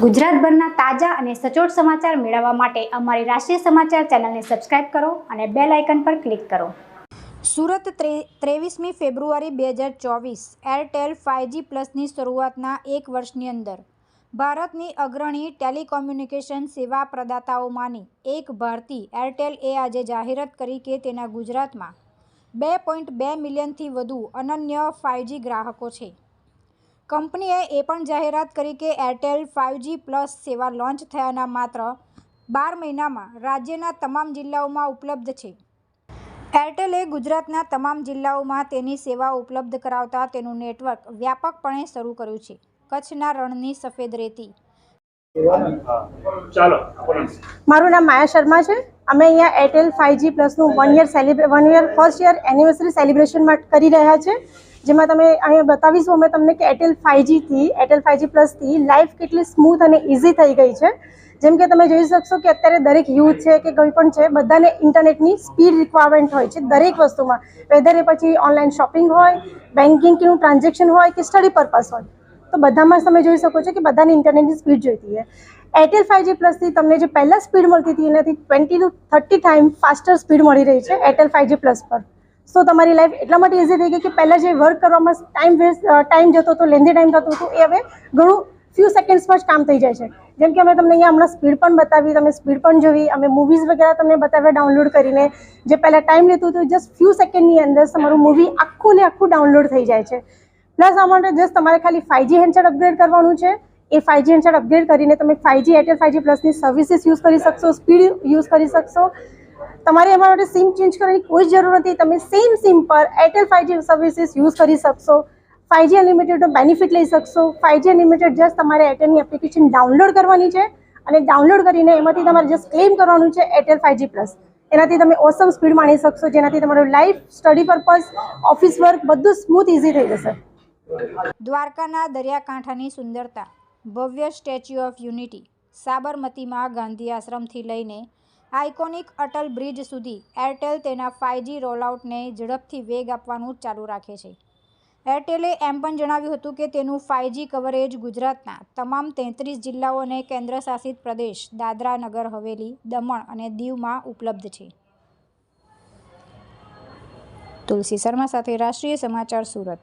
ગુજરાતભરના તાજા અને સચોટ સમાચાર મેળવવા માટે અમારી રાષ્ટ્રીય સમાચાર ચેનલને સબસ્ક્રાઇબ કરો અને બેલ આઇકન પર ક્લિક કરો। સુરત 23મી ફેબ્રુઆરી 2024 એરટેલ 5G પ્લસની શરૂઆતના એક વર્ષની અંદર ભારતની અગ્રણી ટેલિકોમ્યુનિકેશન સેવા પ્રદાતાઓમાંની એક ભારતી એરટેલએ આજે જાહેરાત કરી કે તેના ગુજરાતમાં 2.2 મિલિયનથી વધુ અનન્ય 5G ગ્રાહકો છે। કંપનીએ એ પણ જાહેરાત કરી કે એરટેલ 5G પ્લસ સેવા લોન્ચ થયાના માત્ર 12 મહિનામાં રાજ્યના તમામ જિલ્લાઓમાં ઉપલબ્ધ છે। એરટેલે ગુજરાતના તમામ જિલ્લાઓમાં તેની સેવા ઉપલબ્ધ કરાવતા તેનું નેટવર્ક વ્યાપકપણે શરૂ કર્યું છે। કચ્છના રણની સફેદ રેતી। મારું નામ માયા શર્મા છે। અમે અહીંયા Airtel 5G પ્લસનું 1 year first year anniversary celebration કરી રહ્યા છે, જેમાં તમે અહીંયા બતાવીશું અમે તમને કે એરટેલ 5G પ્લસથી લાઈફ કેટલી સ્મૂથ અને ઇઝી થઈ ગઈ છે। જેમ કે તમે જોઈ શકશો કે અત્યારે દરેક યુથ છે કે કોઈ પણ છે, બધાને ઇન્ટરનેટની સ્પીડ રિક્વાયરમેન્ટ હોય છે દરેક વસ્તુમાં, વેધર એ પછી ઓનલાઈન શોપિંગ હોય, બેન્કિંગનું ટ્રાન્ઝેક્શન હોય કે સ્ટડી પર્પઝ હોય, તો બધામાં તમે જોઈ શકો છો કે બધાને ઇન્ટરનેટની સ્પીડ જોઈતી છે। એરટેલ 5G પ્લસથી તમને જે પહેલાં સ્પીડ મળતી હતી એનાથી 20 to 30 ટાઈમ ફાસ્ટર સ્પીડ મળી રહી છે એરટેલ 5G પ્લસ પર। સો તમારી લાઈફ એટલા માટે ઇઝી થઈ ગઈ કે પહેલાં જે વર્ક કરવામાં ટાઈમ જતો હતો, લેન્ધી ટાઈમ થતો હતો, એ હવે ઘણું ફ્યુ સેકન્ડ્સમાં જ કામ થઈ જાય છે। જેમ કે અમે તમને અહીંયા હમણાં સ્પીડ પણ બતાવી, તમે સ્પીડ પણ જોઈ, અમે મૂવીઝ વગેરે તમને બતાવ્યા ડાઉનલોડ કરીને। જે પહેલાં ટાઈમ લેતું હતું જસ્ટ ફ્યુ સેકન્ડની અંદર તમારું મૂવી આખું ને આખું ડાઉનલોડ થઈ જાય છે। પ્લસ આ માટે જસ્ટ તમારે ખાલી 5G હેન્ડસેટ અપગ્રેડ કરવાનું છે। એ 5G હેન્ડસેટ અપગ્રેડ કરીને તમે 5G Airtel 5G પ્લસની services use કરી શકશો, સ્પીડ યુઝ કરી શકશો। તમારે એમાં માટે સિમ ચેન્જ કરવાની કોઈ જરૂર નથી, તમે સેમ સિમ પર એરટેલ 5G સર્વિસીસ યુઝ કરી શકશો। 5G અનલિમિટેડનો બેનિફિટ લઈ શકશો। 5G અનલિમિટેડ જસ્ટ તમારે એરટેલની એપ્લિકેશન ડાઉનલોડ કરવાની છે અને ડાઉનલોડ કરીને એમાંથી તમારે જસ્ટ ક્લેમ કરવાનું છે એરટેલ 5G પ્લસ। એનાથી તમે ઓસમ સ્પીડ માણી શકશો, જેનાથી તમારું life, study purpose, office work બધું સ્મૂથ ઇઝી થઈ જશે। દ્વારકાના દરિયાકાંઠાની સુંદરતા, ભવ્ય સ્ટેચ્યુ ઓફ યુનિટી, સાબરમતીમાં ગાંધી આશ્રમથી લઈને આઇકોનિક અટલ બ્રિજ સુધી એરટેલ તેના 5G રોલઆઉટને ઝડપથી વેગ આપવાનું ચાલુ રાખે છે। એરટેલે એમ પણ જણાવ્યું હતું કે તેનું 5G કવરેજ ગુજરાતના તમામ 33 જિલ્લાઓ અને કેન્દ્રશાસિત પ્રદેશ દાદરા નગર હવેલી, દમણ અને દીવમાં ઉપલબ્ધ છે। તુલસી શર્મા સાથે રાષ્ટ્રીય સમાચાર સુરત।